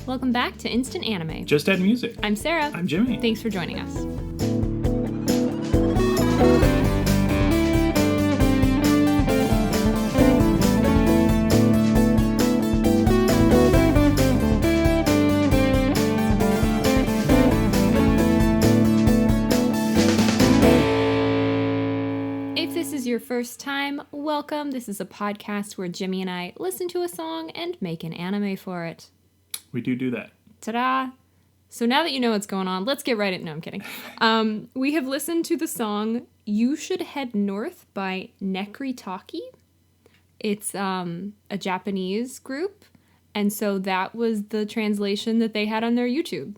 Welcome back to Instant Anime. Just Add Music. I'm Sarah. I'm Jimmy. Thanks for joining us. If this is your first time, welcome. This is a podcast where Jimmy and I listen to a song and make an anime for it. We do that. Ta-da! So now that you know what's going on, let's get right into... No, I'm kidding. We have listened to the song You Should Head North by Nekritaki. It's a Japanese group, and so that was the translation that they had on their YouTube.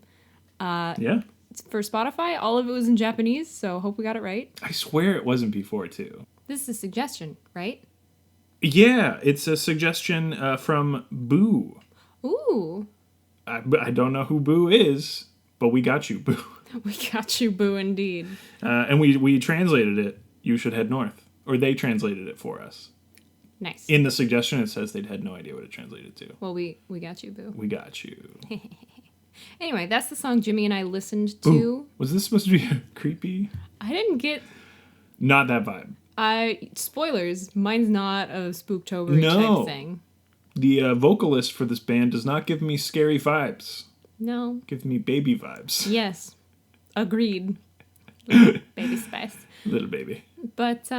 Yeah. For Spotify, all of it was in Japanese, so hope we got it right. I swear it wasn't before, too. This is a suggestion, right? Yeah, it's a suggestion from Boo. Ooh. I don't know who Boo is, but we got you, Boo. We got you, Boo, indeed. And we translated it, You Should Head North. Or they translated it for us. Nice. In the suggestion, it says they'd had no idea what it translated to. Well, we got you, Boo. We got you. Anyway, that's the song Jimmy and I listened to. Ooh, was this supposed to be creepy? I didn't get... Not that vibe. Spoilers, mine's not a Spooktober type thing. The vocalist for this band does not give me scary vibes. No. Give me baby vibes. Yes. Agreed. Little baby spice. Little baby. But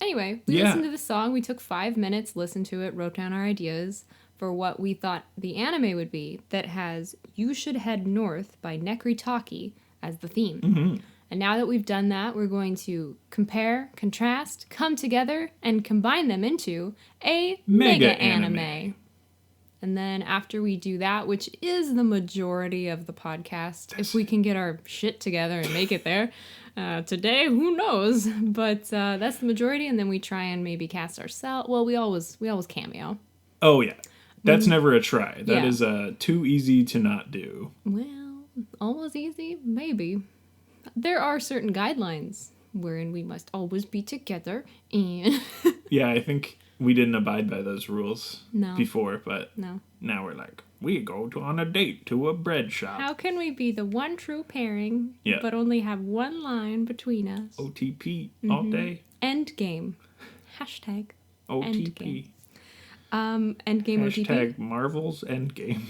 anyway, we listened to the song. We took 5 minutes, listened to it, wrote down our ideas for what we thought the anime would be that has You Should Head North by Nekritaki as the theme. Mm-hmm. And now that we've done that, we're going to compare, contrast, come together, and combine them into a mega anime. And then after we do that, which is the majority of the podcast, if we can get our shit together and make it there, today, who knows? But that's the majority, and then we try and maybe cast ourselves. Well, we always cameo. Oh, yeah. That's never a try. That is too easy to not do. Well, almost easy? Maybe. There are certain guidelines wherein we must always be together. And yeah, I think we didn't abide by those rules before, but now we're like, we go on a date to a bread shop. How can we be the one true pairing, but only have one line between us? OTP all day. End game. Hashtag OTP. Endgame OTP. Hashtag Marvel's Endgame.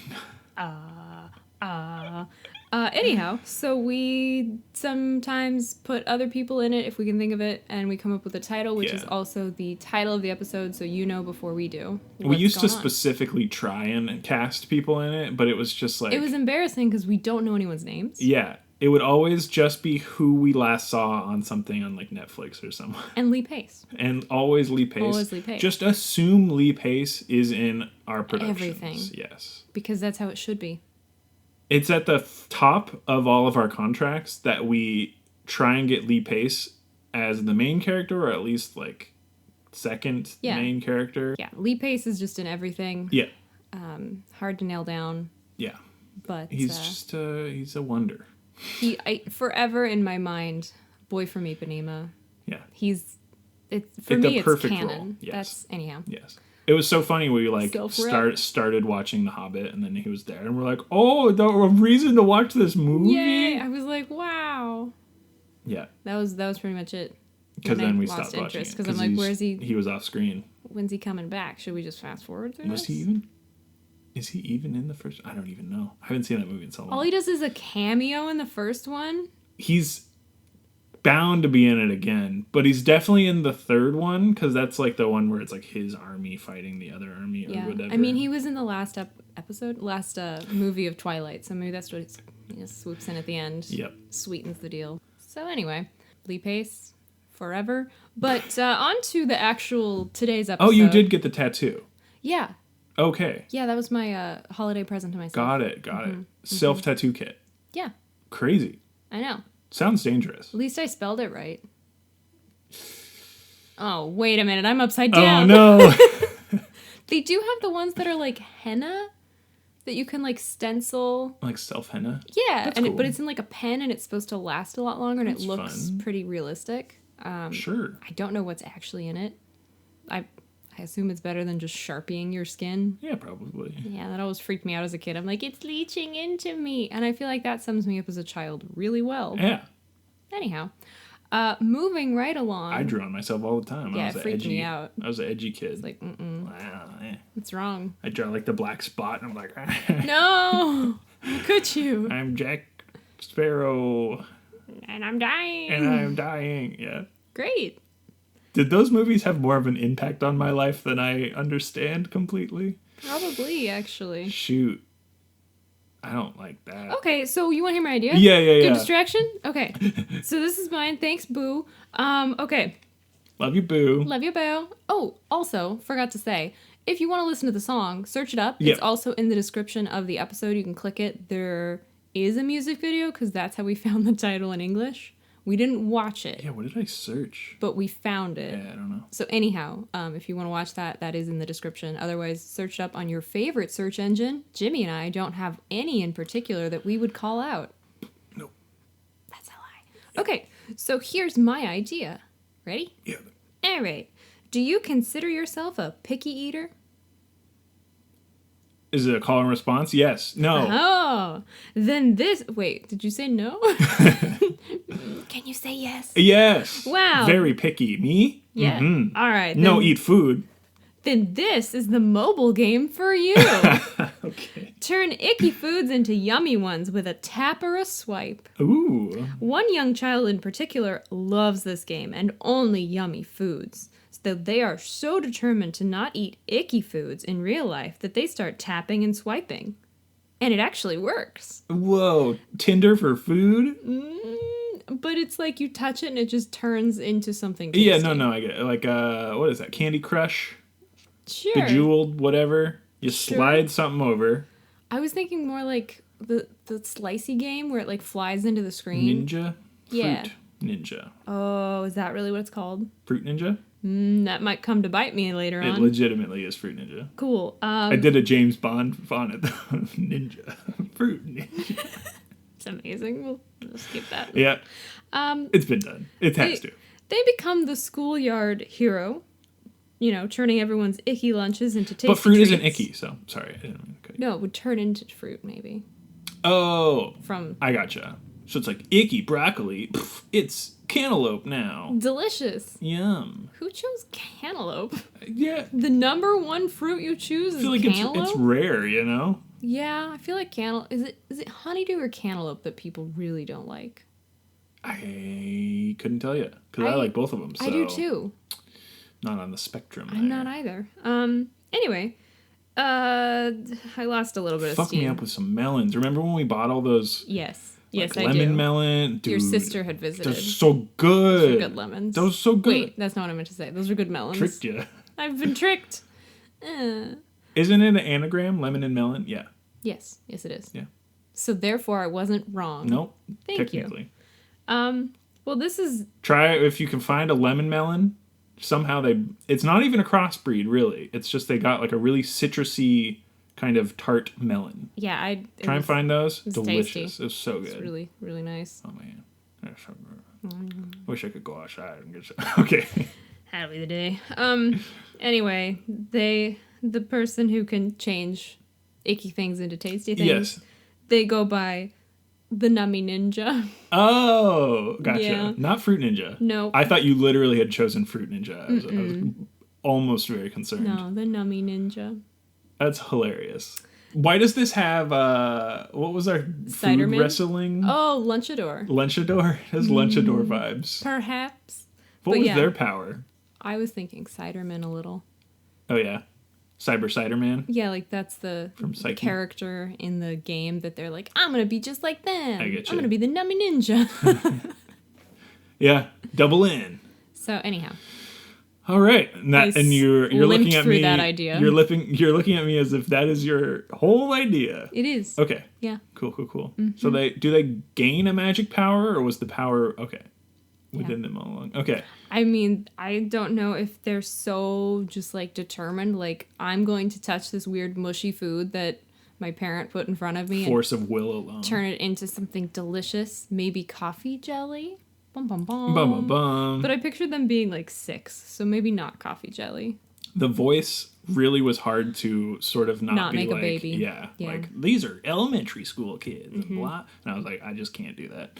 Anyhow, so we sometimes put other people in it if we can think of it, and we come up with a title, which is also the title of the episode, so you know before we do. We used to specifically try and cast people in it, but it was just like... It was embarrassing because we don't know anyone's names. Yeah. It would always just be who we last saw on something on like Netflix or something. And Lee Pace. And always Lee Pace. Always Lee Pace. Just assume Lee Pace is in our productions. Everything. Yes. Because that's how it should be. It's at the top of all of our contracts that we try and get Lee Pace as the main character, or at least like second main character. Yeah, Lee Pace is just in everything. Yeah. Hard to nail down. Yeah. But he's just he's a wonder. Forever in my mind, Boy from Ipanema. Yeah. For me, it's canon. Role. Yes. That's anyhow. Yes. It was so funny. We started watching The Hobbit, and then he was there, and we're like, "Oh, a reason to watch this movie!" Yay! I was like, "Wow." Yeah. That was pretty much it. Because then we stopped watching it. Because I'm like, "Where is he?" He was off screen. When's he coming back? Should we just fast forward through this? Is he even in the first? I don't even know. I haven't seen that movie in so long. All he does is a cameo in the first one. He's bound to be in it again, but he's definitely in the third one, because that's like the one where it's like his army fighting the other army or whatever. I mean, he was in the last movie of Twilight, so maybe that's what he swoops in at the end. Yep. Sweetens the deal. So anyway, Lee Pace, forever. But on to the actual today's episode. Oh, you did get the tattoo. Yeah. Okay. Yeah, that was my holiday present to myself. Got it. Self-tattoo kit. Yeah. Crazy. I know. Sounds dangerous. At least I spelled it right. Oh, wait a minute. I'm upside down. Oh, no. They do have the ones that are like henna that you can like stencil. Like self-henna? Yeah. That's cool. But it's in like a pen, and it's supposed to last a lot longer, and it looks fun. pretty realistic. Sure. I don't know what's actually in it. I I assume it's better than just Sharpieing your skin. Yeah, probably. Yeah, that always freaked me out as a kid. I'm like, it's leaching into me. And I feel like that sums me up as a child really well. Yeah. Anyhow, moving right along. I drew on myself all the time. Yeah, it freaked me out. I was an edgy kid. It's like, Wow, what's wrong? I draw like the black spot, and I'm like, no, how could you? I'm Jack Sparrow. And I'm dying. And I'm dying, yeah. Great. Did those movies have more of an impact on my life than I understand completely? Probably, actually. Shoot. I don't like that. Okay, so you want to hear my idea? Yeah. Good distraction? Okay. So this is mine. Thanks, Boo. Okay. Love you, Boo. Love you, Boo. Oh, also, forgot to say, if you want to listen to the song, search it up. Yeah. It's also in the description of the episode. You can click it. There is a music video, because that's how we found the title in English. We didn't watch it. Yeah, what did I search? But we found it. Yeah, I don't know. So anyhow, if you want to watch that, that is in the description. Otherwise, search it up on your favorite search engine. Jimmy and I don't have any in particular that we would call out. Nope. That's a lie. Okay, so here's my idea. Ready? Yeah. All right. Do you consider yourself a picky eater? Is it a call and response? Yes. No. Oh, then this... Wait, did you say no? Can you say yes? Yes. Wow. Very picky. Me? Yeah. Mm-hmm. All right. No, eat food. Then this is the mobile game for you. Okay. Turn icky foods into yummy ones with a tap or a swipe. Ooh. One young child in particular loves this game and only yummy foods. So they are so determined to not eat icky foods in real life that they start tapping and swiping. And it actually works. Whoa. Tinder for food? But it's like you touch it and it just turns into something tasty. Yeah, no, I get it. Like, what is that? Candy Crush? Sure. Bejeweled, whatever. You Sure. slide something over. I was thinking more like the slicey game where it like flies into the screen. Ninja? Yeah. Fruit Ninja. Oh, is that really what it's called? Fruit Ninja? That might come to bite me later It on. legitimately is Fruit Ninja. Cool. I did a James Bond on it, though. Ninja. Fruit Ninja. It's amazing. We'll skip that. Yeah. It's been done. It has to. They become the schoolyard hero, you know, turning everyone's icky lunches into tasty But fruit treats. isn't icky, so sorry. I didn't mean to cut you. No, it would turn into fruit, maybe. Oh. From I gotcha. So it's like icky broccoli. Pff, it's cantaloupe now. delicious. Yum. Who chose cantaloupe? Yeah. The number one fruit you choose I is feel like cantaloupe? it's rare, you know? Yeah, I feel like cantaloupe... Is it honeydew or cantaloupe that people really don't like? I couldn't tell you. Because I like both of them. So I do too. Not on the spectrum. I'm not either. Anyway, I lost a little bit of Fuck steam. me up with some melons. Remember when we bought all those? Yes, Like I lemon do. melon? Dude, Your sister had visited. they're so good. Those were good lemons. Those are so good. Wait, that's not what I meant to say. Those are good melons. Tricked you. I've been tricked. Isn't it an anagram? Lemon and melon? Yeah. Yes, it is. Yeah. So therefore, I wasn't wrong. Nope. Thank technically. you. Well, this is... Try if you can find a lemon melon. Somehow it's not even a crossbreed, really. It's just they got like a really citrusy kind of tart melon. Yeah, Try and find those. it's Delicious. tasty. It was so good. It's really, really nice. Oh man. Wish I could go outside and get some. Okay. That'll be the day. Anyway, the person who can change icky things into tasty things, Yes. they go by the Nummy Ninja. Oh, gotcha. Yeah. Not Fruit Ninja. No. I thought you literally had chosen Fruit Ninja. I was almost very concerned. No, the Nummy Ninja. That's hilarious. Why does this have, what was our Ciderman? food wrestling? Oh, Lunchador. Lunchador? It has Lunchador vibes. Perhaps. What But was yeah. their power? I was thinking Ciderman a little. Oh, yeah. Cyber Cider Man? Yeah, like that's the Psyche? character in the game that they're like, I'm going to be just like them. I get I'm you. going to be the Nummy Ninja. Yeah. Double in. So anyhow. All right, and you're limped looking at through me. that idea. You're looking at me as if that is your whole idea. It is. Okay. Yeah. Cool. Mm-hmm. So they gain a magic power, or was the power within them all along? Okay. I mean, I don't know if they're so just like determined, like I'm going to touch this weird mushy food that my parent put in front of me Force of will alone. and turn it into something delicious, maybe coffee jelly. Bum bum bum. Bum bum bum. But I pictured them being like 6, so maybe not coffee jelly. The voice really was hard to sort of not be make like, a baby. Yeah, like, these are elementary school kids and blah. And I was like, I just can't do that.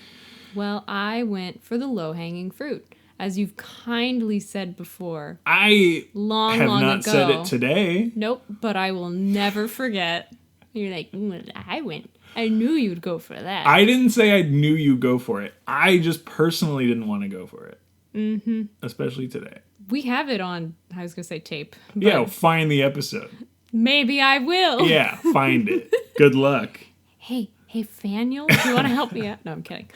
Well, I went for the low-hanging fruit. As you've kindly said before. I long have not ago. said it today. Nope, but I will never forget. You're like, I knew you'd go for that. I didn't say I knew you'd go for it. I just personally didn't want to go for it. Mm-hmm. Especially today. We have it on, I was going to say tape. Yeah, find the episode. Maybe I will. Yeah, find it. Good luck. Hey, Faniel, do you want to help me out? No, I'm kidding.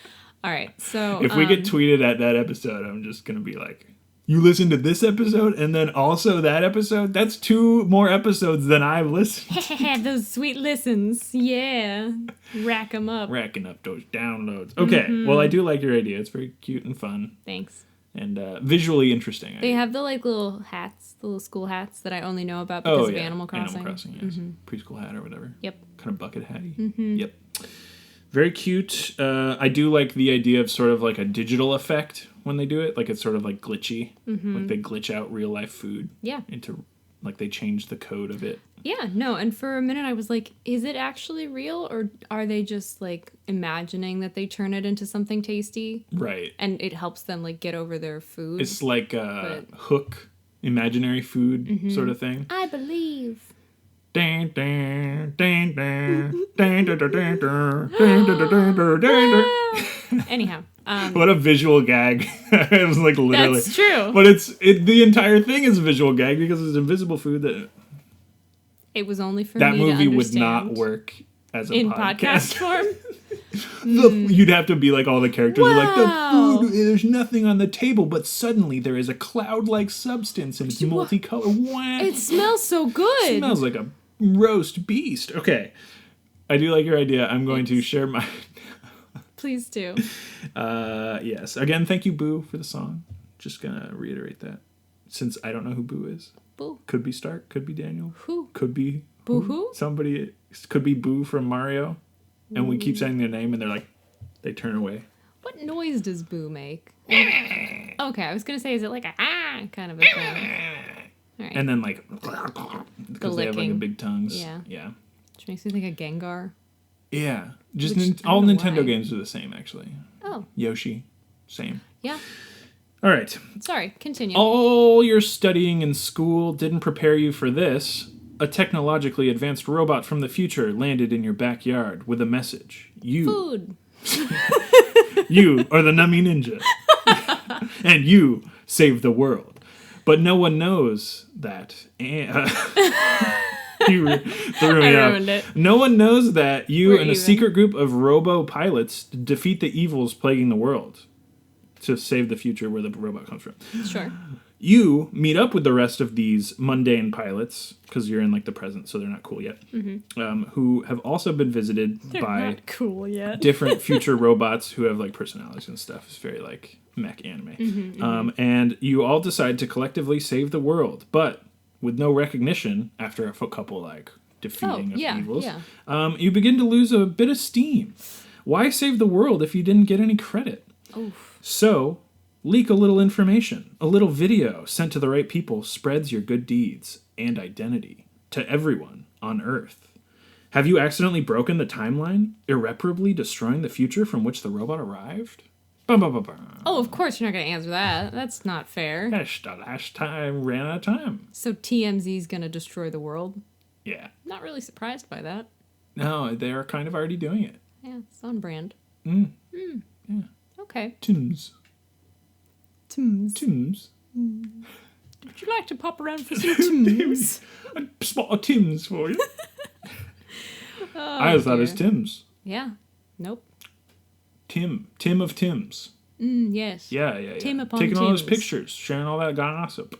All right, so... If we get tweeted at that episode, I'm just going to be like, you listened to this episode and then also that episode? That's 2 more episodes than I've listened to. Those sweet listens. Yeah. Rack them up. Racking up those downloads. Okay, well, I do like your idea. It's very cute and fun. Thanks. And visually interesting. They have the little hats, the little school hats that I only know about because of Animal Crossing. Animal Crossing, yes. Preschool hat or whatever. Yep. Kind of bucket hatty. Yep. Very cute. I do like the idea of sort of like a digital effect when they do it. Like it's sort of like glitchy. Like they glitch out real life food. Yeah. Into, like they change the code of it. Yeah, no, and for a minute I was like, is it actually real or are they just like imagining that they turn it into something tasty? Right. And it helps them like get over their food. It's like a Hook imaginary food sort of thing. I believe. Anyhow, what a visual gag. It was like literally. That's true. But the entire thing is a visual gag because it's invisible food that. It was only for that me to movie understand. would not work as a in podcast form. You'd have to be like all the characters are like the food. There's nothing on the table, but suddenly there is a cloud-like substance and it's multicolored. Wow! It smells so good. It smells like a roast beast. Okay, I do like your idea. I'm going to share my. Please do. Yes. Again, thank you, Boo, for the song. Just gonna reiterate that, since I don't know who Boo is. Boo. Could be Stark. Could be Daniel. Who? Could be Boo. Who? Somebody could be Boo from Mario, and we keep saying their name, and they're like, they turn away. What noise does Boo make? Okay, I was gonna say, is it like a kind of a thing? All right. And then like because they have like a big tongues. Yeah. Yeah. Which makes me think of Gengar. Yeah. Just all Nintendo games are the same, actually. Oh. Yoshi, same. Yeah. All right. Sorry, continue. All your studying in school didn't prepare you for this. A technologically advanced robot from the future landed in your backyard with a message. Food. You are the Nummy Ninja. And you saved the world. But no one knows that. You threw me off. It. No one knows that you and a secret group of Robau pilots defeat the evils plaguing the world to save the future where the robot comes from. Sure. You meet up with the rest of these mundane pilots, because you're in like the present, so they're not cool yet, who have also been visited by not cool yet. different future robots who have like personalities and stuff. It's very like mech anime. And you all decide to collectively save the world, but with no recognition after a couple like defeating of evils, you begin to lose a bit of steam. Why save the world if you didn't get any credit? Oof. So, leak a little information. A little video sent to the right people spreads your good deeds and identity to everyone on Earth. Have you accidentally broken the timeline, irreparably destroying the future from which the robot arrived? Bum, bum, bum, bum. Oh, of course you're not going to answer that. That's not fair. Gosh, the last time ran out of time. So TMZ's going to destroy the world? Yeah. Not really surprised by that. No, they're kind of already doing it. Yeah, it's on brand. Yeah. Okay. Tims. Would you like to pop around for some Tims? A spot of Tims for you. I always thought it was Tim's. Yeah. Nope. Tim of Tim's. Yes. Yeah. Tim upon Taking all those Tims. pictures, sharing all that gossip.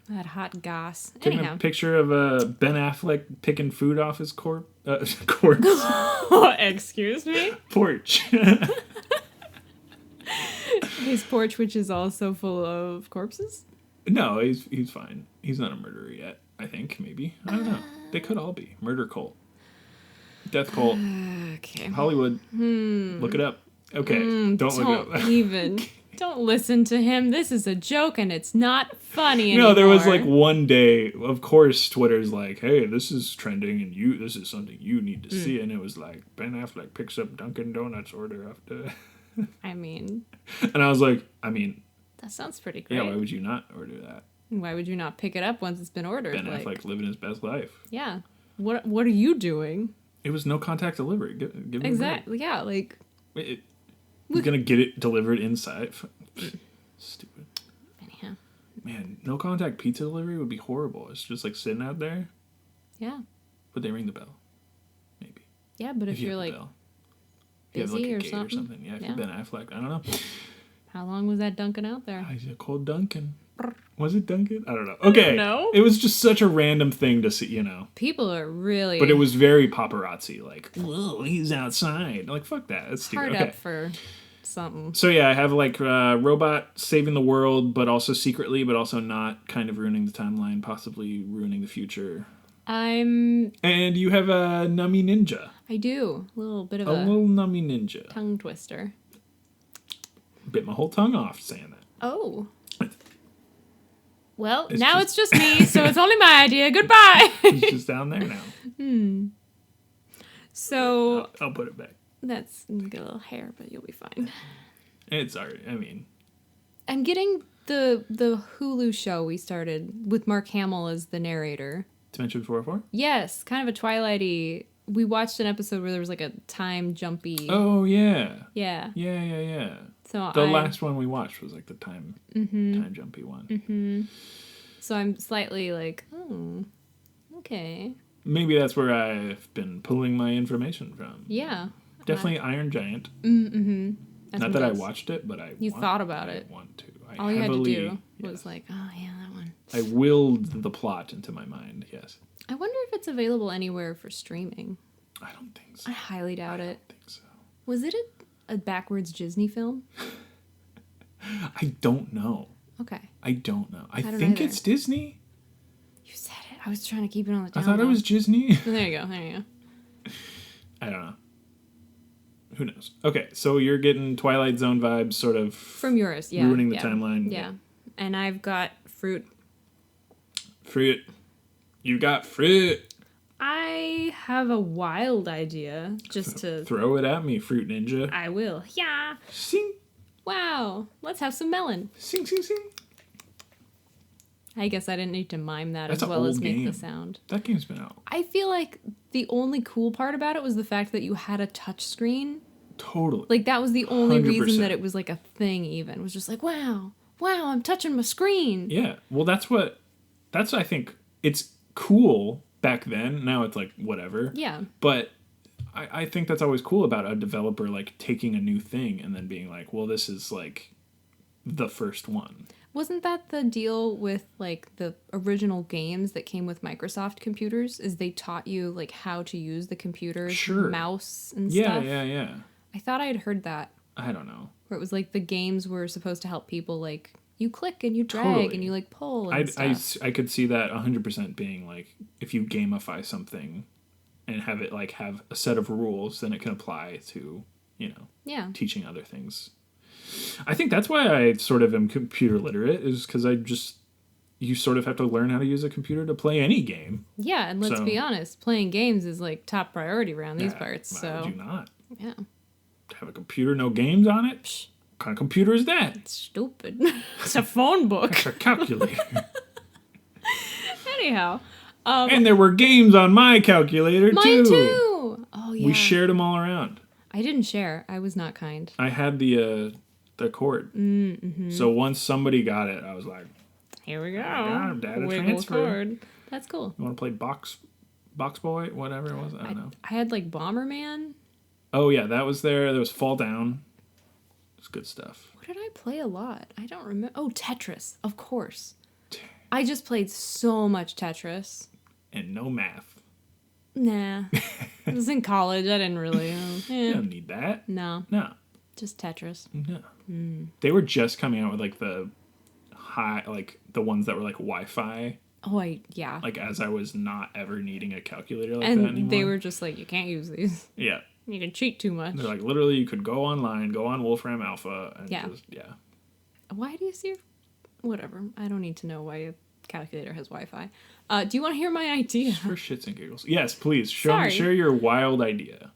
That hot goss. Taking Anyhow. a picture of Ben Affleck picking food off his corpse. Excuse me? Porch. His porch, which is also full of corpses? No, he's fine. He's not a murderer yet, I think, maybe. I don't know. They could all be. Murder cult. Death cult. Okay. Hollywood. Look it up. Okay. Don't look it up. Even. Don't listen to him. This is a joke and it's not funny You know, anymore. there was like one day, of course, Twitter's like, hey, this is trending and this is something you need to see. And it was like, Ben Affleck picks up Dunkin' Donuts order after. I mean. And I was like, that sounds pretty great. yeah, why would you not order that? Why would you not pick it up once it's been ordered? Ben Affleck living his best life. Yeah. What are you doing? It was no contact delivery. Give me Exactly. Yeah, like. He's gonna get it delivered inside. Stupid. Anyhow. Man, no contact pizza delivery would be horrible. It's just like sitting out there. Yeah. Would they ring the bell? Maybe. Yeah, but if you're like busy or something. Yeah, if you're Ben Affleck, I don't know. How long was that Dunkin' out there? I said cold Dunkin'. Was it Dunkin'? I don't know. Okay. No. It was just such a random thing to see, you know. People are really. But it was very paparazzi. Like, whoa, he's outside. Like, fuck that. That's stupid. Hard okay. up for something. So yeah, I have like robot saving the world, but also secretly, but also not, kind of ruining the timeline, possibly ruining the future. And you have a nummy ninja. I do. A little bit of a little nummy ninja. Tongue twister. Bit my whole tongue off saying that. Oh. Well, it's just me, so it's only my idea. Goodbye. It's just down there now. So I'll put it back. That's get a little hair, but you'll be fine. It's alright. I mean, I'm getting the Hulu show we started with Mark Hamill as the narrator. Dimension 404? Yes, kind of a Twilighty. We watched an episode where there was like a time jumpy. Oh yeah. Yeah. Yeah. So the last one we watched was like the time jumpy one. Mm-hmm. So I'm slightly like, oh, okay. Maybe that's where I've been pulling my information from. Yeah. Definitely Iron Giant. Mm-hmm. Not that I watched it, but I thought about it. I want to. All you had to do was like, oh yeah, that one. I willed the plot into my mind, yes. I wonder if it's available anywhere for streaming. I don't think so. I highly doubt it. I don't think so. Was it a backwards Disney film? I don't know. Okay. I don't know. I don't think either. it's Disney. You said it. I was trying to keep it on the down I thought it was Disney. There you go. I don't know. Who knows? Okay, so you're getting Twilight Zone vibes, sort of from yours, yeah. Ruining the timeline. Yeah. And I've got fruit. Fruit. You got fruit. I have a wild idea just to... Throw it at me, Fruit Ninja. I will. Yeah. Sing. Wow. Let's have some melon. Sing, sing, sing. I guess I didn't need to mime that That's as well as make game. the sound. That game's been out. I feel like the only cool part about it was the fact that you had a touch screen. Totally. Like, that was the only 100%. reason that it was like a thing even. It was just like, wow, I'm touching my screen. Yeah. Well, that's I think, it's cool back then. Now it's like, whatever. Yeah. But I think that's always cool about a developer, like, taking a new thing and then being like, well, this is, like, the first one. Wasn't that the deal with, like, the original games that came with Microsoft computers? Is they taught you, like, how to use the computer's mouse and stuff? Yeah. I thought I had heard that. I don't know. Where it was, like, the games were supposed to help people, like, you click and you drag and you, like, pull and stuff. I could see that 100% being, like, if you gamify something and have it, like, have a set of rules, then it can apply to, teaching other things. I think that's why I sort of am computer literate, is because you sort of have to learn how to use a computer to play any game. Yeah, and let's be honest, playing games is like top priority around these parts. Why would you not? Yeah. Have a computer, no games on it? Psh, what kind of computer is that? It's stupid. It's a phone book. It's a calculator. Anyhow. And there were games on my calculator, too. Mine too. Oh, yeah. We shared them all around. I didn't share. I was not kind. I had the cord. Mm-hmm. So once somebody got it, I was like, here we go. I got him, data Wiggle transfer. cord. That's cool. You want to play Box Boy? Whatever it was. I don't know. I had like Bomberman. Oh, yeah. That was there. There was Fall Down. It's good stuff. What did I play a lot? I don't remember. Oh, Tetris. Of course. I just played so much Tetris. And no math. Nah. I was in college. I didn't really. You don't need that. No. Just Tetris. No. They were just coming out with like the the ones that were like Wi-Fi. Oh, yeah. Like as I was not ever needing a calculator like and that anymore. And they were just like, you can't use these. Yeah. You can cheat too much. They're like, literally, you could go online, go on Wolfram Alpha, and Why do you see? Whatever. I don't need to know why a calculator has Wi-Fi. Do you want to hear my idea? Just for shits and giggles. Yes, please. Sorry. Share your wild idea.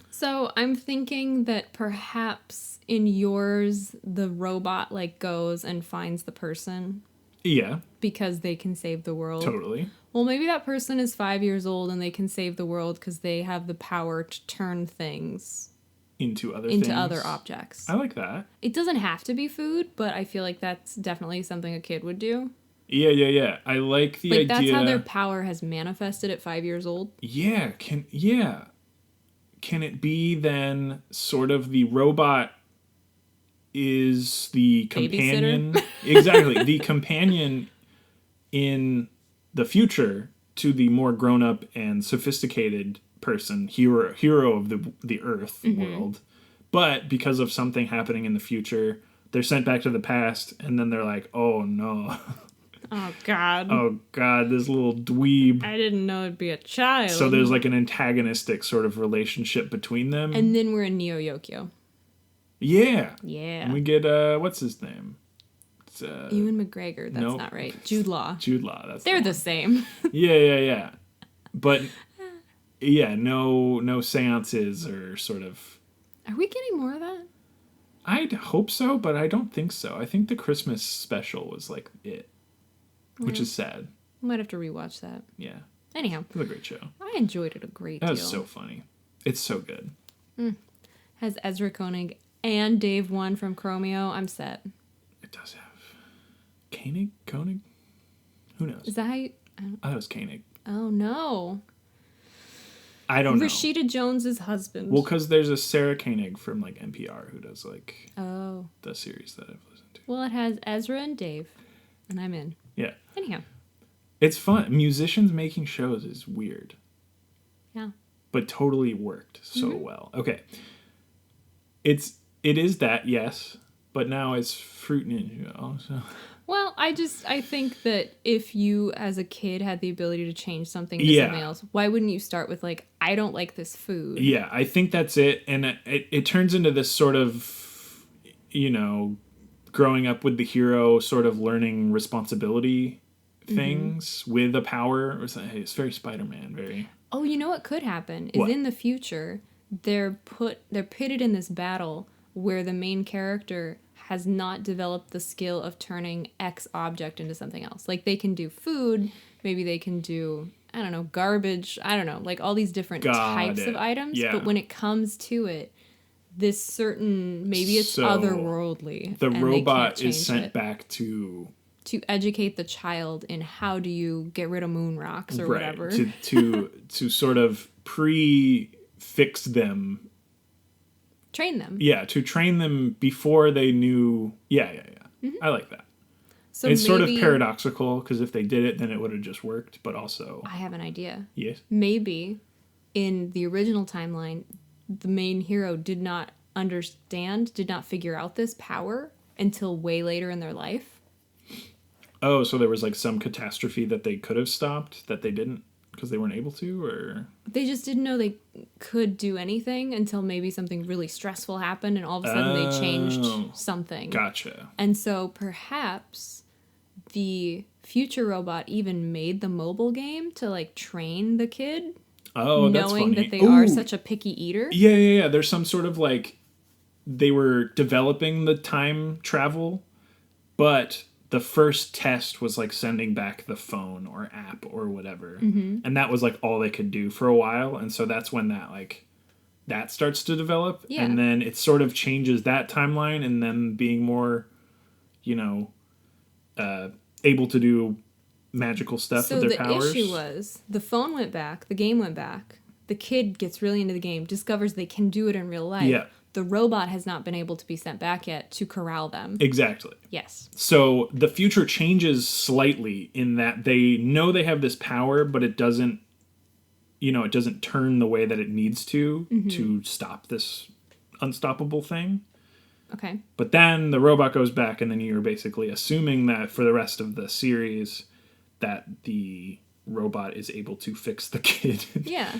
So I'm thinking that perhaps in yours, the robot like goes and finds the person. Yeah. Because they can save the world. Totally. Well, maybe that person is 5 years old and they can save the world because they have the power to turn things into other objects. I like that. It doesn't have to be food, but I feel like that's definitely something a kid would do. Yeah. I like the idea. That's how their power has manifested at 5 years old. Yeah. Can it be then sort of the robot is the companion? Exactly. The companion in the future to the more grown up and sophisticated person, hero of the Earth world. But because of something happening in the future, they're sent back to the past, and then they're like, oh no. Oh god. Oh god, this little dweeb. I didn't know it'd be a child. So there's like an antagonistic sort of relationship between them. And then we're in Neo Yokio. Yeah. Yeah. And we get what's his name? It's, Ewan McGregor. That's not right. Jude Law. They're the same. Yeah. But yeah, no seances or sort of. Are we getting more of that? I'd hope so, but I don't think so. I think the Christmas special was like it, which is sad. I might have to rewatch that. Yeah. Anyhow. It was a great show. I enjoyed it a great deal. That was so funny. It's so good. Has Ezra Koenig and Dave One from Chromeo. I'm set. It does have Koenig? Who knows? Is that how you... I thought it was Koenig. Oh, no. I don't know. Rashida Jones's husband. Well, because there's a Sarah Koenig from like NPR who does like the series that I've listened to. Well, it has Ezra and Dave, and I'm in. Yeah. Anyhow. It's fun. Musicians making shows is weird. Yeah. But totally worked so well. Okay. It is that, yes, but now it's Fruit Ninja also. Well, I think that if you, as a kid, had the ability to change something to something else, why wouldn't you start with, like, I don't like this food? Yeah, I think that's it. And it turns into this sort of, growing up with the hero, sort of learning responsibility things with a power. It's very Spider-Man, very... Oh, you know what could happen? Is in the future, they're pitted in this battle where the main character has not developed the skill of turning X object into something else. Like, they can do food, maybe they can do, I don't know, garbage, I don't know, like all these different types of items. Yeah. But when it comes to it, this certain, maybe it's otherworldly. The robot is sent back to educate the child in how do you get rid of moon rocks or whatever. To sort of pre-fix them. Train them. Yeah, to train them before they knew. Yeah. I like that. So it's sort of paradoxical because if they did it, then it would have just worked. But also, I have an idea. Yes. Maybe in the original timeline, the main hero did not figure out this power until way later in their life. Oh, so there was like some catastrophe that they could have stopped that they didn't because they weren't able to, or they just didn't know they could do anything until maybe something really stressful happened and all of a sudden they changed something. Gotcha. And so perhaps the future robot even made the mobile game to like train the kid. Oh, that's funny. Knowing that they are such a picky eater. Yeah. There's some sort of like they were developing the time travel, but the first test was like sending back the phone or app or whatever. And that was like all they could do for a while. And so that's when that starts to develop. Yeah. And then it sort of changes that timeline and then being more, able to do magical stuff with their powers. So the issue was the phone went back, the game went back. The kid gets really into the game, discovers they can do it in real life. Yeah. The robot has not been able to be sent back yet to corral them. Exactly. Yes. So the future changes slightly in that they know they have this power, but it doesn't, it doesn't turn the way that it needs to stop this unstoppable thing. Okay. But then the robot goes back, and then you're basically assuming that for the rest of the series that the robot is able to fix the kid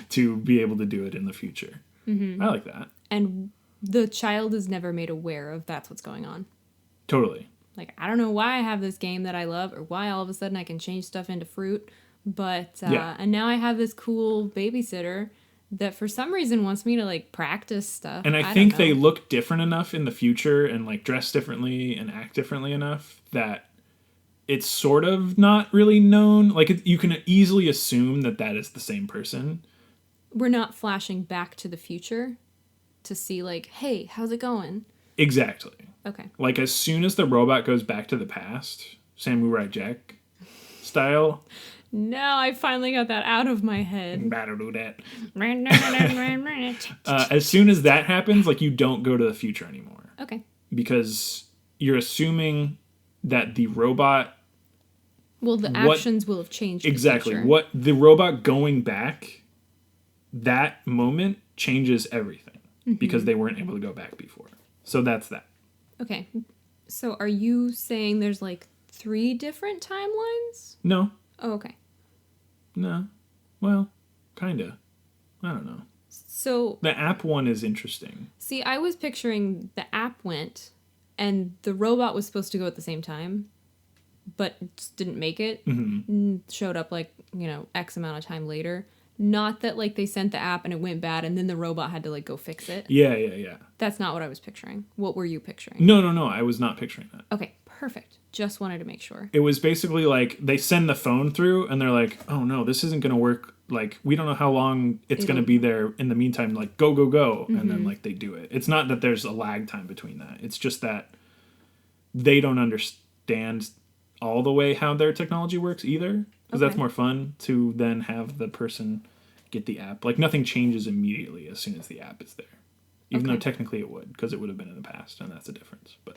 to be able to do it in the future. I like that. And the child is never made aware of that's what's going on. Totally. Like, I don't know why I have this game that I love or why all of a sudden I can change stuff into fruit. But, and now I have this cool babysitter that for some reason wants me to, like, practice stuff. And I think they look different enough in the future and, like, dress differently and act differently enough that it's sort of not really known. Like, you can easily assume that that is the same person. We're not flashing back to the future to see, like, hey, how's it going? Exactly. Okay. Like, as soon as the robot goes back to the past, Samurai Jack style. No, I finally got that out of my head. Better do that. As soon as that happens, like, you don't go to the future anymore. Okay. Because you're assuming that the robot... Well, the actions will have changed. Exactly. What the robot going back, that moment changes everything. Because they weren't able to go back before. So that's that. Okay. So are you saying there's, like, 3 different timelines? No. Oh, okay. No. Well, kinda. I don't know. So... The app one is interesting. See, I was picturing the app went, and the robot was supposed to go at the same time, but just didn't make it. Showed up, like, you know, X amount of time later. Not that, like, they sent the app and it went bad, and then the robot had to, like, go fix it. Yeah. That's not what I was picturing. What were you picturing? No. I was not picturing that. Okay, perfect. Just wanted to make sure. It was basically like they send the phone through and they're like, oh no, this isn't going to work. Like, we don't know how long it's going to be there in the meantime. Like, go. And then, like, they do it. It's not that there's a lag time between that. It's just that they don't understand all the way how their technology works either. Because that's more fun to then have the person get the app. Like, nothing changes immediately as soon as the app is there. Even though technically it would, because it would have been in the past, and that's the difference. But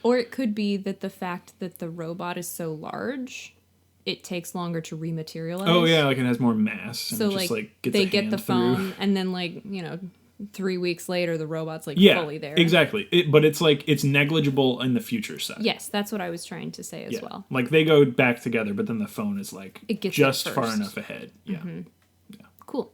or it could be that the fact that the robot is so large, it takes longer to rematerialize. Oh, yeah, like it has more mass. And so, it just, like gets they get the phone, through. and then, like, you know, 3 weeks later, the robot's, like, fully there. Exactly. But it's, like, it's negligible in the future side. Yes, that's what I was trying to say as well. Like, they go back together, but then the phone is, like, it gets just far enough ahead. Yeah. Cool.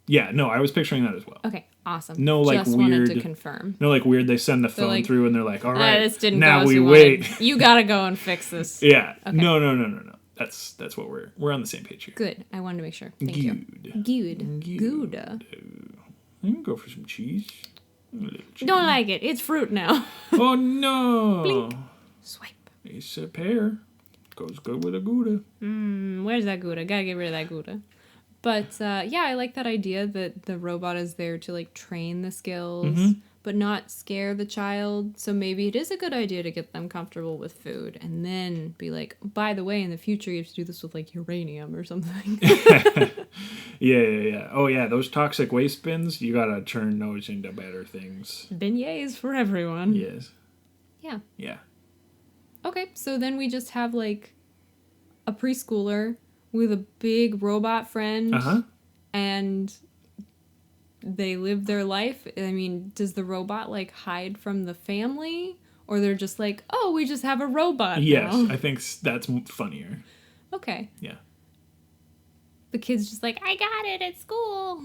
Yeah, no, I was picturing that as well. Okay, awesome. No, like, just weird... wanted to confirm. No, like, weird, they send the phone through and they're like, all right, this didn't now go as we you wait. Wanted. You gotta go and fix this. Yeah. Okay. No. That's what we're on the same page here. Good. I wanted to make sure. Thank you. Good. Gouda. I'm gonna go for some cheese. Don't like it. It's fruit now. Oh, no. Blink. Swipe. It's a pear. Goes good with a Gouda. Where's that Gouda? Gotta get rid of that Gouda. But, yeah, I like that idea that the robot is there to, like, train the skills, but not scare the child. So maybe it is a good idea to get them comfortable with food and then be like, by the way, in the future, you have to do this with, like, uranium or something. Yeah. Oh, yeah, those toxic waste bins, you gotta turn those into better things. Beignets for everyone. Yes. Yeah. Okay, so then we just have, like, a preschooler with a big robot friend. And they live their life. I mean, does the robot, like, hide from the family? Or they're just like, oh, we just have a robot now. I think that's funnier. Okay. Yeah. The kid's just like, I got it at school.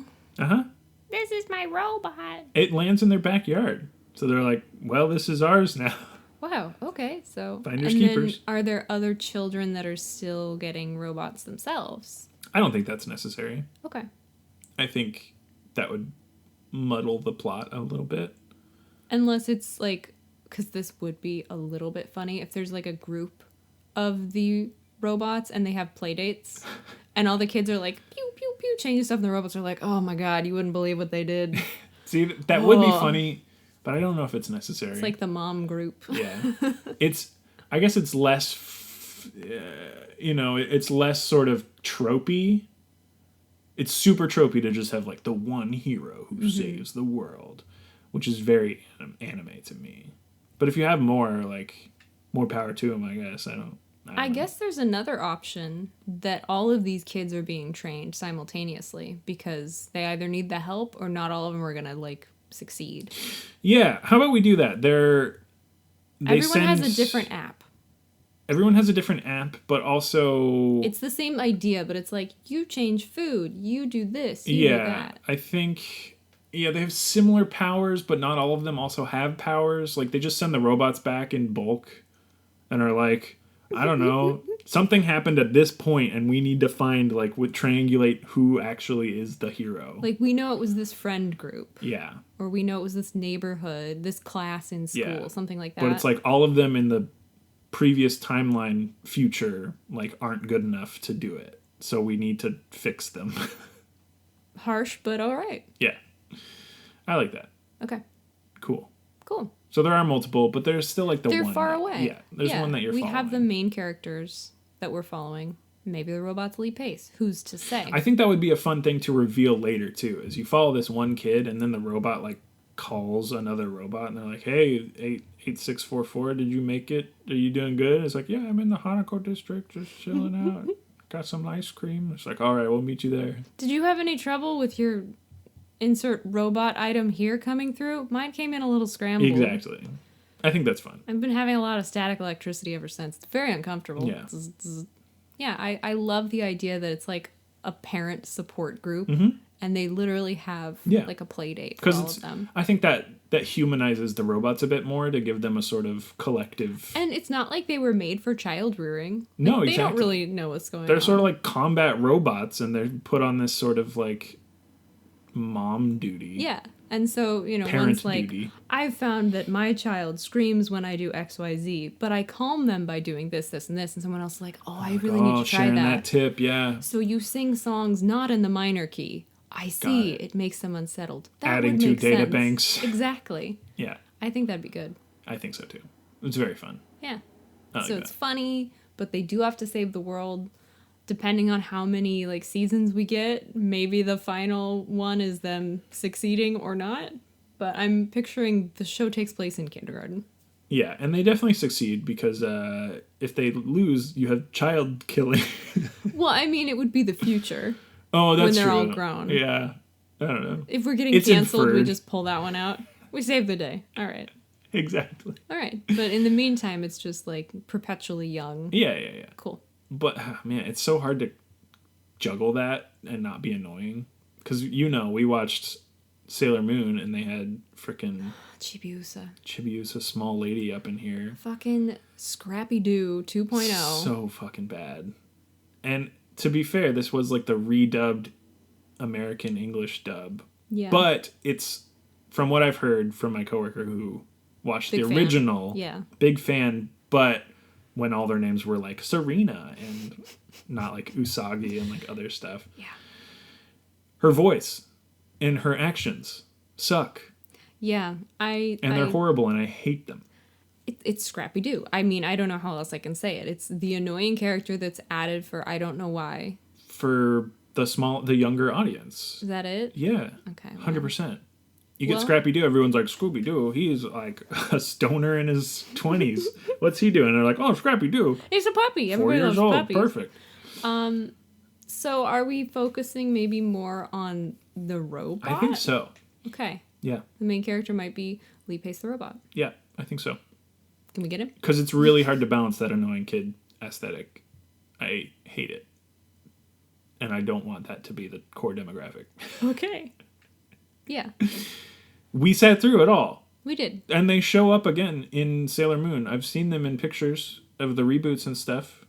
This is my robot. It lands in their backyard. So they're like, well, this is ours now. Wow, okay, so... Finders keepers. Then are there other children that are still getting robots themselves? I don't think that's necessary. Okay. I think that would muddle the plot a little bit. Unless it's, like... Because this would be a little bit funny if there's, like, a group of the robots and they have play dates and all the kids are like, pew, pew, pew, changing stuff, and the robots are like, oh my god, you wouldn't believe what they did. See, that would be funny... But I don't know if it's necessary. It's like the mom group. Yeah. I guess it's less, it's less sort of tropey. It's super tropey to just have, like, the one hero who saves the world, which is very anime to me. But if you have more, like, more power to them, I guess. I guess there's another option that all of these kids are being trained simultaneously because they either need the help or not all of them are going to, like, succeed. Yeah, how about we do that? Everyone has a different app. Everyone has a different app, but also... It's the same idea, but it's like, you change food, you do this, you do that. I think Yeah, they have similar powers, but not all of them also have powers. Like, they just send the robots back in bulk and are like, I don't know, something happened at this point and we need to find, like, triangulate who actually is the hero. Like, we know it was this friend group. Yeah. Or we know it was this neighborhood, this class in school, something like that. But it's like all of them in the previous timeline future, like, aren't good enough to do it. So we need to fix them. Harsh, but all right. Yeah. I like that. Okay. Cool. So there are multiple, but there's still like they're one. far away. Yeah. There's one that you're following. We have the main characters that we're following. Maybe the robots lead pace. Who's to say? I think that would be a fun thing to reveal later too, is you follow this one kid and then the robot like calls another robot and they're like, hey, 8644, did you make it? Are you doing good? It's like, yeah, I'm in the Hanako district, just chilling out. Got some ice cream. It's like, all right, we'll meet you there. Did you have any trouble with your insert robot item here coming through? Mine came in a little scrambled. Exactly. I think that's fun. I've been having a lot of static electricity ever since. It's very uncomfortable. Yeah. Yeah, I love the idea that it's like a parent support group and they literally have like a play date for all of them. I think that humanizes the robots a bit more to give them a sort of collective... And it's not like they were made for child rearing. No, They exactly. don't really know what's going on. They're sort of like combat robots and they're put on this sort of like mom duty. Yeah. And so, Parent one's like, duty. I've found that my child screams when I do XYZ, but I calm them by doing this, this, and this. And someone else is like, oh, I really need to try sharing that. Tip, yeah. So you sing songs not in the minor key. I see. It makes them unsettled. That Adding would to make data sense. banks. Exactly. Yeah. I think that'd be good. I think so too. It's very fun. Yeah. I like So that. it's funny, but they do have to save the world. Depending on how many like seasons we get, maybe the final one is them succeeding or not. But I'm picturing the show takes place in kindergarten. Yeah, and they definitely succeed because if they lose, you have child killing. Well, I mean, it would be the future. Oh, that's when they're true. all grown. Yeah. I don't know. If we're getting It's canceled, we inferred. just pull that one out. We save the day. All right. Exactly. All right. But in the meantime, it's just like perpetually young. Yeah. Cool. But, man, it's so hard to juggle that and not be annoying. Because, we watched Sailor Moon and they had frickin' Chibiusa small lady up in here. Fucking Scrappy Doo 2.0. So fucking bad. And to be fair, this was like the redubbed American English dub. Yeah. But it's, from what I've heard from my coworker who watched Big the fan. original. Yeah. Big fan, but when all their names were like Serena and not like Usagi and like other stuff. Yeah. Her voice and her actions suck. Yeah. And they're horrible and I hate them. It's Scrappy Doo. I mean, I don't know how else I can say it. It's the annoying character that's added for I don't know why. For the younger audience. Is that it? Yeah. Okay. 100%. You get Scrappy Doo, everyone's like, Scooby Doo, he's like a stoner in his 20s. What's he doing? And they're like, oh, Scrappy Doo. He's a puppy. 4 Everybody years loves old. puppies. Perfect. So are we focusing maybe more on the robot? I think so. Okay. Yeah. The main character might be Lee Pace the robot. Yeah, I think so. Can we get him? Because it's really hard to balance that annoying kid aesthetic. I hate it. And I don't want that to be the core demographic. Okay. Yeah. We sat through it all. We did. And they show up again in Sailor Moon. I've seen them in pictures of the reboots and stuff.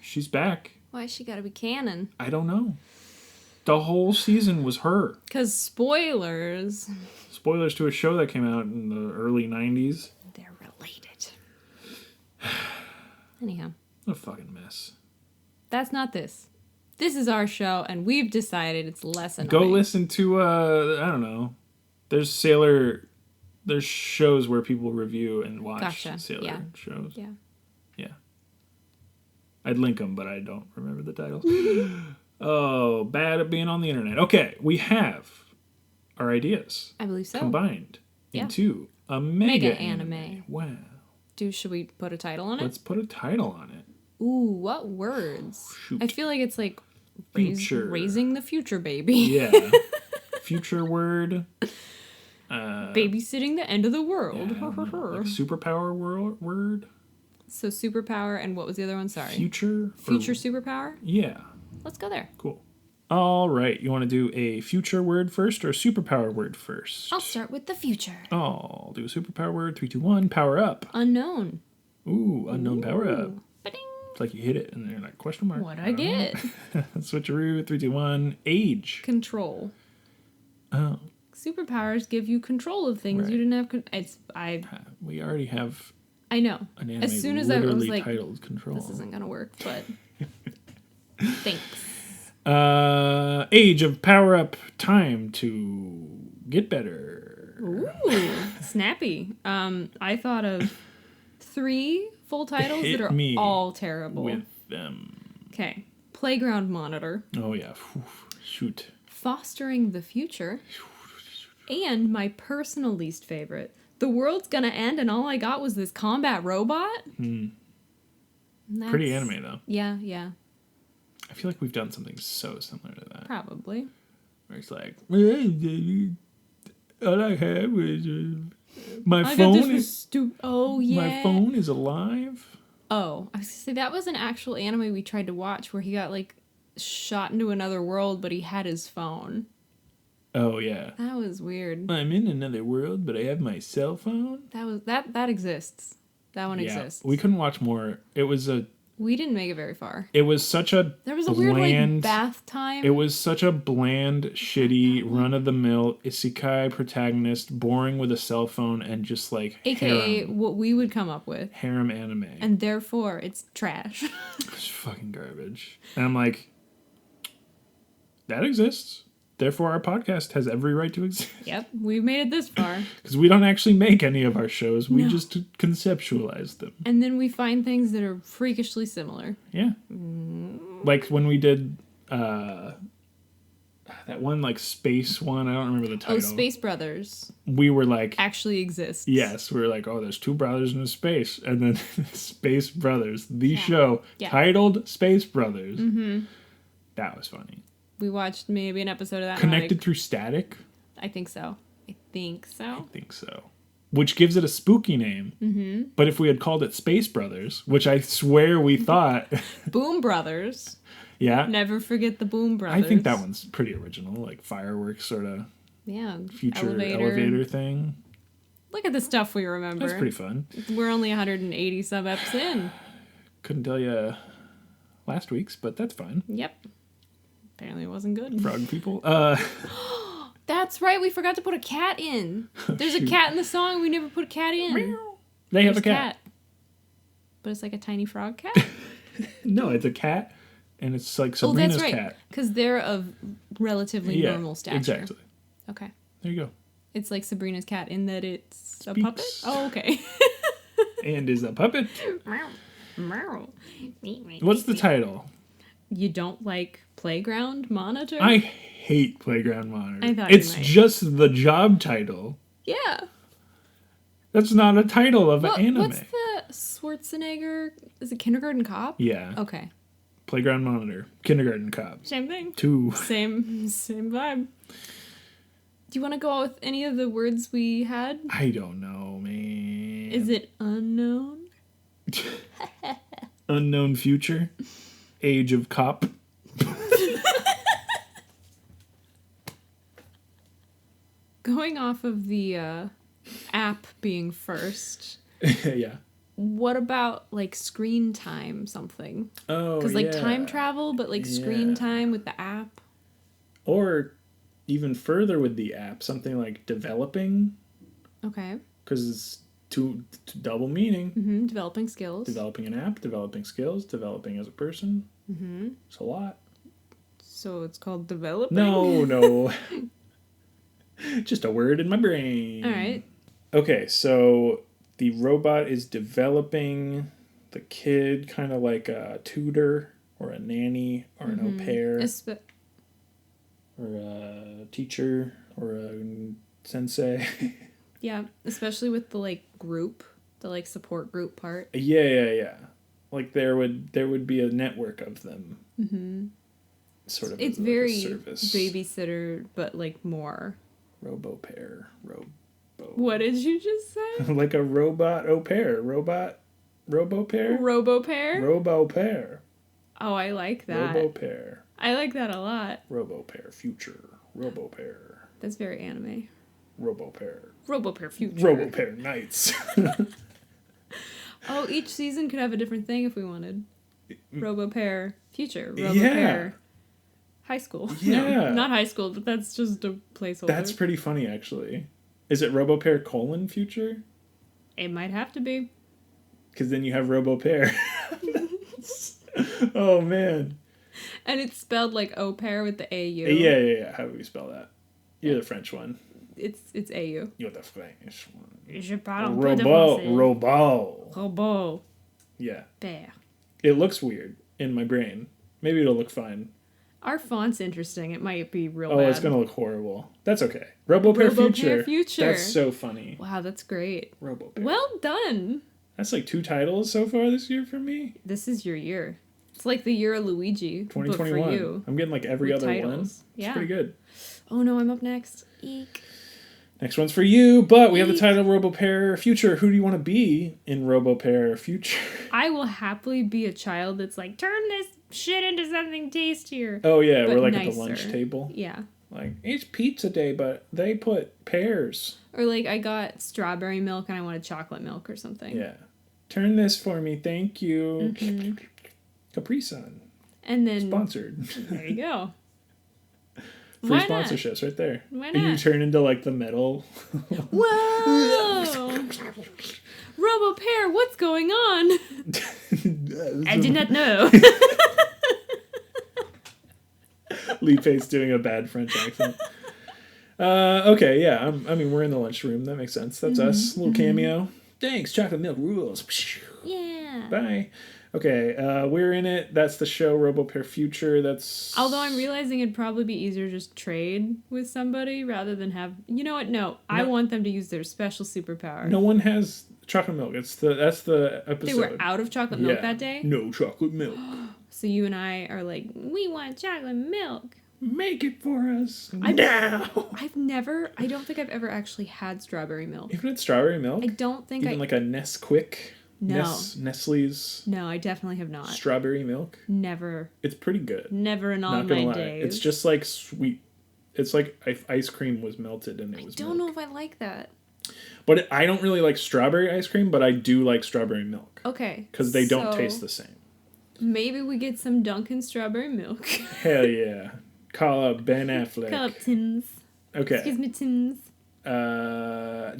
She's back. Why she gotta be canon? I don't know. The whole season was her. Because spoilers. Spoilers to a show that came out in the early 90s. They're related. Anyhow. What a fucking mess. That's not this. This is our show, and we've decided it's less annoying. Go listen to, I don't know. There's shows where people review and watch Sailor shows. Yeah. Yeah. I'd link them, but I don't remember the titles. Oh, bad at being on the internet. Okay, we have our ideas. I believe so. Combined into a mega anime. Wow. Should we put a title on it? Let's put a title on it. Ooh, what words? Shoot. I feel like it's like Future. raising the future baby. Yeah. Future word. Babysitting the end of the world. Yeah, like superpower word. So superpower, and what was the other one? Sorry. Future. Future superpower? Yeah. Let's go there. Cool. All right. You want to do a future word first or a superpower word first? I'll start with the future. I'll do a superpower word. 3, 2, 1. Power up. Unknown. Ooh, unknown power up. Ba-ding. It's like you hit it and they're like, question mark. What'd I get? Switcheroo. 3, 2, 1. Age. Control. Oh. Superpowers give you control of things Right. you didn't have. We already have I know. an anime As soon as I was literally like, titled Control. this isn't gonna work, but thanks. Age of power up. Time to get better. Ooh, snappy. I thought of 3 full titles Hit that are me all terrible. with them. Okay. Playground monitor. Oh yeah. Shoot. Fostering the future. And my personal least favorite. The world's gonna end and all I got was this combat robot? Pretty anime though. Yeah. I feel like we've done something so similar to that. Probably. Where it's like, all I had was my I got phone. this was oh, yeah. My phone is alive. Oh, I was gonna say, that was an actual anime we tried to watch where he got, like, shot into another world, but he had his phone. Oh yeah. That was weird. I'm in another world, but I have my cell phone. That exists. That one exists. We couldn't watch more. We didn't make it very far. It was such a There was a weird, like, bath time. It was such a bland, shitty, run-of-the-mill isekai protagonist, boring with a cell phone, and just like AKA what we would come up with. harem anime. And therefore, it's trash. It's fucking garbage. And I'm like, that exists. Therefore, our podcast has every right to exist. Yep, we've made it this far. Because we don't actually make any of our shows. We No. just conceptualize them. And then we find things that are freakishly similar. Yeah. Like when we did that one, like, space one. I don't remember the title. Oh, Space Brothers We were like... actually exists. Yes, we were like, oh, there's 2 brothers in space. And then Space Brothers, the show, titled Space Brothers. Mm-hmm. That was funny. We watched maybe an episode of that. Connected through static? I think so. I think so. Which gives it a spooky name. Mm-hmm. But if we had called it Space Brothers, which I swear we thought... Boom Brothers. Yeah. Never forget the Boom Brothers. I think that one's pretty original. Like fireworks sort of future elevator thing. Look at the stuff we remember. That's pretty fun. We're only 180 sub eps in. Couldn't tell you last week's, but that's fine. Yep. Apparently it wasn't good. Frog people. That's right. We forgot to put a cat in. There's a cat in the song. We never put a cat in. They have a cat. But it's like a tiny frog cat? No, it's a cat. And it's like Sabrina's cat. That's right. Because they're of relatively normal stature. Exactly. Okay. There you go. It's like Sabrina's cat in that it's a puppet? Oh, okay. And is a puppet. What's the title? You don't like Playground Monitor? I hate Playground Monitor. I thought it's you might. just the job title. Yeah. That's not a title of an anime. What's the Schwarzenegger? Is it Kindergarten Cop? Yeah. Okay. Playground Monitor. Kindergarten Cop. Same thing. 2. Same vibe. Do you want to go out with any of the words we had? I don't know, man. Is it unknown? Unknown future. Age of cop. Going off of the app being first. Yeah. What about like screen time something? Oh, because like time travel, but like screen time with the app. Or even further with the app, something like developing. Okay. Because it's two double meaning. Mm-hmm. Developing skills. Developing an app, developing skills, developing as a person. Mm-hmm. It's a lot. So it's called developing? No. Just a word in my brain. All right. Okay, so the robot is developing the kid kind of like a tutor or a nanny or an au pair or a teacher or a sensei. Yeah, especially with the like group, the like support group part. Yeah. Like there would be a network of them. Mm-hmm. Sort of. It's like very service. babysitter, but like more. Robo pair. What did you just say? Like a robot au pair. Robo pair? Robo pair? Robo pair. Oh, I like that. Robo pair. I like that a lot. Robopair Future. Robopair. That's very anime. Robopair. Robopair Future. Robopair Nights. Oh, each season could have a different thing if we wanted. Robopair Future. Robopair Yeah. High School. Yeah. No, not high school, but that's just a placeholder. That's pretty funny, actually. Is it Robopair Future? It might have to be. Because then you have Robopair. Oh, man. And it's spelled like au pair with the AU. Yeah. How do we spell that? You're the French one. It's AU. You're the French one. Je parle un peu de français. Robau. Robau. Yeah. Pair. It looks weird in my brain. Maybe it'll look fine. Our font's interesting. It might be real bad. Oh, it's going to look horrible. That's okay. Robopair Future. That's so funny. Wow, that's great. Robopair. Well done. That's like 2 titles so far this year for me. This is your year. It's like the year of Luigi, 2021. but for you. I'm getting like every other titles. one. It's Yeah. pretty good. Oh no, I'm up next. Eek. Next one's for you, but we have the title Robopair Future. Who do you want to be in Robopair Future? I will happily be a child that's like, turn this shit into something tastier. Oh yeah, but we're like nicer. at the lunch table. Yeah. Like, it's pizza day, but they put pears. Or like I got strawberry milk and I wanted chocolate milk or something. Yeah. Turn this for me, thank you. Mm-hmm. Capri Sun. And then Sponsored. there you go. Free Why sponsorships right there. Why And you not? turn into like the metal. Whoa! Robopair, what's going on? I did not know. Lipe's doing a bad French accent. Okay, yeah. I mean, we're in the lunchroom. That makes sense. That's us. Little cameo. Thanks. Chocolate milk rules. Yeah. Bye. Okay, we're in it. That's the show, Robopair Future. That's... Although I'm realizing it'd probably be easier to just trade with somebody rather than have... You know what? No. I want them to use their special superpower. No one has chocolate milk. That's the episode. They were out of chocolate milk that day? No chocolate milk. So you and I are like, we want chocolate milk. Make it for us now. I don't think I've ever actually had strawberry milk. Even it's strawberry milk? I don't think Even like a Nesquik? No. Nestle's No, I definitely have not. strawberry milk? Never. It's pretty good. Never in all Not gonna my lie. days. It's just like sweet. It's like if ice cream was melted and it was I don't know milk. if I like that. But I don't really like strawberry ice cream, but I do like strawberry milk. Okay. Because they don't so taste the same. Maybe we get some Dunkin' strawberry milk. Hell yeah. Call up Ben Affleck. Call up Tins. Okay. Excuse me, Tins.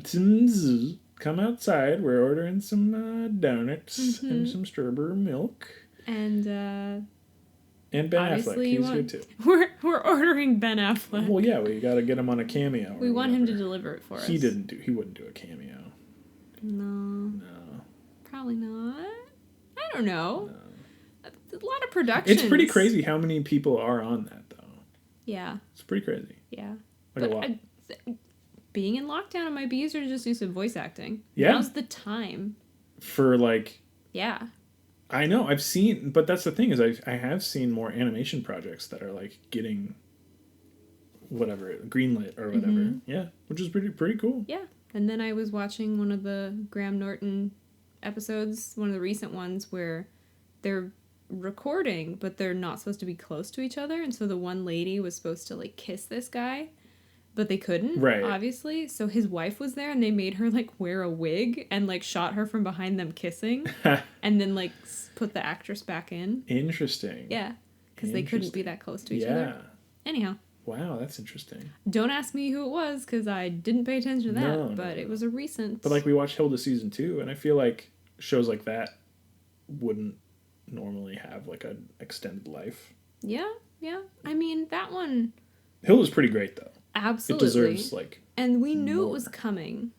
Tins, come outside. We're ordering some donuts and some strawberry milk. And Ben Affleck, obviously he's good too. we're ordering Ben Affleck. Well, yeah, we got to get him on a cameo. We want him to deliver it for us. He wouldn't do a cameo. No. No. Probably not. I don't know. No. A lot of productions. It's pretty crazy how many people are on that, though. Yeah. It's pretty crazy. Yeah. Like but a lot. Being in lockdown, it might be easier to just do some voice acting. Yeah. Now's the time. For like... Yeah. I know, I've seen... But that's the thing, is I have seen more animation projects that are like getting... whatever, greenlit or whatever. Mm-hmm. Yeah. Which is pretty cool. Yeah. And then I was watching one of the Graham Norton episodes, one of the recent ones, where they're recording, but they're not supposed to be close to each other, and so the one lady was supposed to like kiss this guy, but they couldn't, right? Obviously, so his wife was there, and they made her like wear a wig and like shot her from behind them kissing, and then like put the actress back in. Interesting. Yeah, because they couldn't be that close to each other. Anyhow. Wow, that's interesting. Don't ask me who it was, because I didn't pay attention to that, but it was a recent. But like we watched Hilda season 2, and I feel like shows like that wouldn't normally have like an extended life. Yeah. I mean, that one... Hilda's pretty great, though. Absolutely. It deserves, like... And we knew it was coming.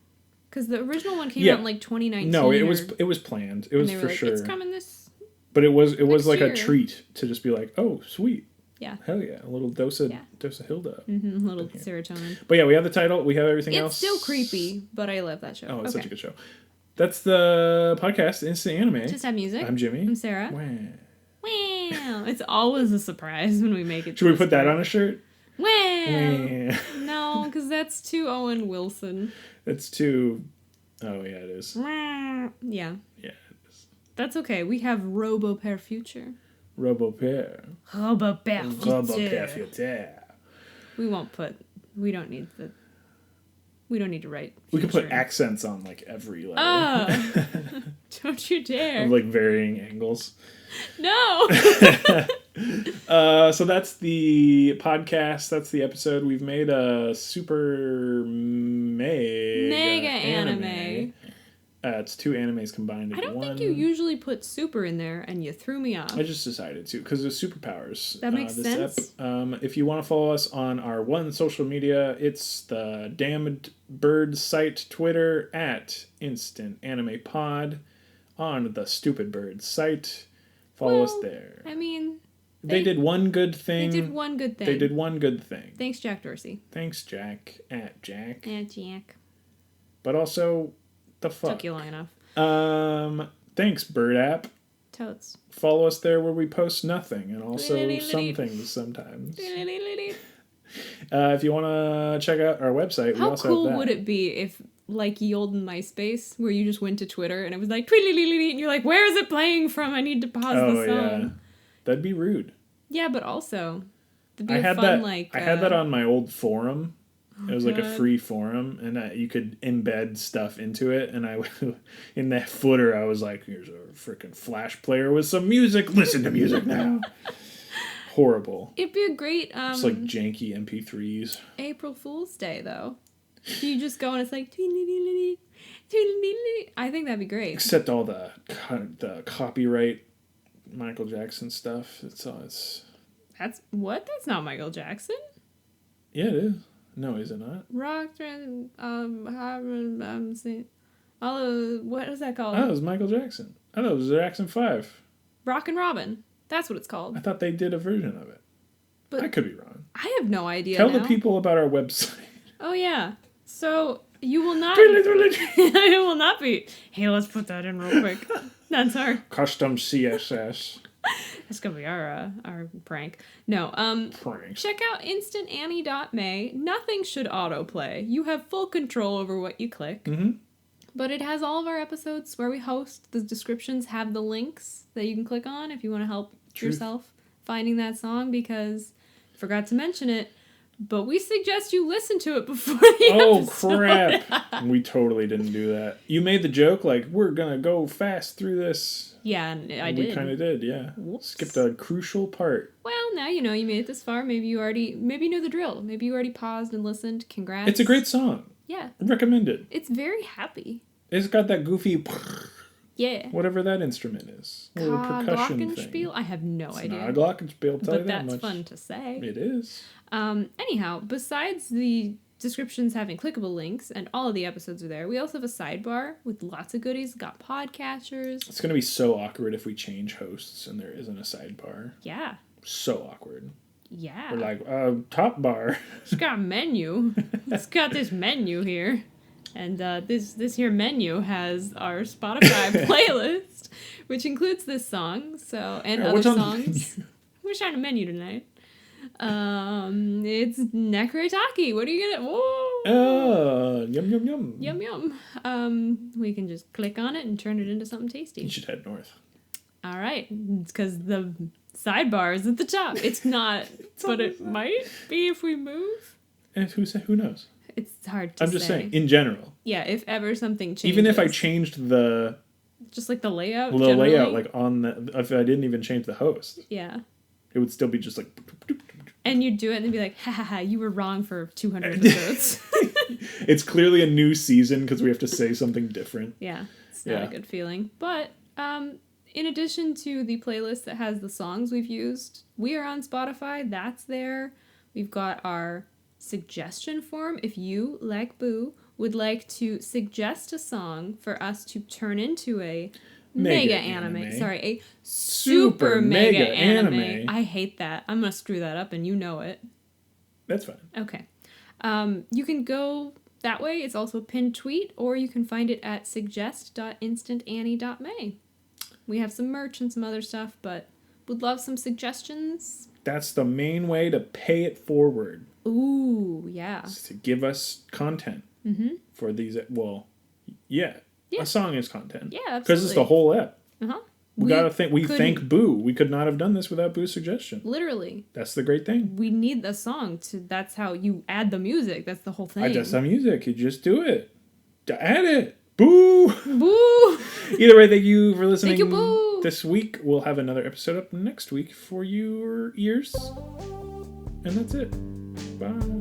Because the original one came out in, like, 2019. No, it was planned. It was for sure. It's coming this... But it was like year. A treat to just be like, oh, sweet. Yeah. Hell yeah. A little dose of Hilda. Mm-hmm, a little serotonin. But yeah, we have the title. We have everything else. It's still creepy, but I love that show. Oh, it's such a good show. That's the podcast, Instant Anime. Just have music. I'm Jimmy. I'm Sarah. Wow. It's always a surprise when we make it. Should we put that on a shirt? Wow. No, because that's too Owen Wilson. It's too... Oh, yeah, it is. Yeah. Yeah, it is. That's okay. We have Robopair Future. Robopère. Robau. We won't put. We don't need to write. We could put featuring. accents on like every letter. Oh, don't you dare! Of like varying angles. No. So that's the podcast. That's the episode. We've made a super mega anime. It's two animes combined into I don't one. think you usually put super in there, and you threw me off. I just decided to because of superpowers. That makes sense. If you want to follow us on our one social media, it's the Damned Bird site Twitter at Instant Anime Pod on the Stupid Bird site. Follow us there. I mean, they did one good thing. They did one good thing. They did one good thing. Thanks, Jack Dorsey. Thanks, Jack. At Jack. At Jack. But also, the fuck. Took you long enough. Thanks, Bird App. Totes. Follow us there where we post nothing and also some things sometimes. If you want to check out our website, we also cool have that. Would it be if, like ye olden MySpace, where you just went to Twitter and it was like, and you're like, where is it playing from? I need to pause the song. Yeah. That'd be rude. Yeah, but also, it'd be I had that on my old forum. It was like a God. free forum, and you could embed stuff into it. And in that footer, I was like, "Here's a freaking Flash player with some music. Listen to music now." Horrible. It'd be a great It's like janky MP3s. April Fool's Day, though. You just go and it's like, I think that'd be great. Except all the copyright Michael Jackson stuff. That's That's what? That's not Michael Jackson. Yeah, it is. No, is it not? Rock, what is that called? Oh, it was Michael Jackson. I thought it was Jackson 5. Rock and Robin. That's what it's called. I thought they did a version of it. But I could be wrong. I have no idea. Tell the people about our website. Oh, yeah. So, you will not... I will not be... Hey, let's put that in real quick. That's our... Custom CSS. That's gonna be our prank. No, Pranks. Check out instantannie.may. Nothing should autoplay. You have full control over what you click. Mm-hmm. But it has all of our episodes where we host. The descriptions have the links that you can click on if you want to help yourself finding that song, because I forgot to mention it, but we suggest you listen to it before the episode. Oh, crap. We totally didn't do that. You made the joke like, we're gonna go fast through this. Yeah, and I did. We kind of did, yeah. Whoops. Skipped a crucial part. Well, now you know you made it this far. Maybe you know the drill. Maybe you already paused and listened. Congrats. It's a great song. Yeah. Recommended. It's very happy. It's got that goofy... Yeah. Whatever that instrument is. A little percussion thing. I have no idea. Not a glockenspiel, tell you that much. But that's fun to say. It is. Anyhow, besides the descriptions having clickable links, and all of the episodes are there, we also have a sidebar with lots of goodies. Got podcatchers. It's going to be so awkward if we change hosts and there isn't a sidebar. Yeah. So awkward. Yeah. We're like, top bar. It's got a menu. It's got this menu here. And this here menu has our Spotify playlist, which includes this song, and other songs. We're trying to menu tonight. It's Nekritaki. What are you gonna? Whoa! Yum yum yum. Yum yum. We can just click on it and turn it into something tasty. You should head north. All right, it's because the sidebar is at the top. It's not, but it might be if we move. And who knows? It's hard to say. I'm just saying, in general. Yeah, if ever something changes. Even if I changed the... Just like the layout, like on the... If I didn't even change the host. Yeah. It would still be just like... And you'd do it and they'd be like, ha ha ha, you were wrong for 200 episodes. It's clearly a new season because we have to say something different. Yeah, it's not a good feeling. But in addition to the playlist that has the songs we've used, we are on Spotify. That's there. We've got our suggestion form. If you, like Boo, would like to suggest a song for us to turn into a mega anime. Sorry, a super mega anime. I hate that. I'm going to screw that up and you know it. That's fine. Okay. You can go that way. It's also a pinned tweet, or you can find it at suggest.instantannie.may. We have some merch and some other stuff, but would love some suggestions. That's the main way to pay it forward. Ooh, yeah. To give us content for these. Well, yeah. A song is content. Yeah, absolutely. Because it's the whole ep. Uh-huh. We thank Boo. We could not have done this without Boo's suggestion. Literally. That's the great thing. We need the song that's how you add the music. That's the whole thing. That's the music. You just do it. Add it. Boo! Boo! Either way, thank you for listening. Thank you, Boo! This week, we'll have another episode up next week for your ears. And that's it. Bye.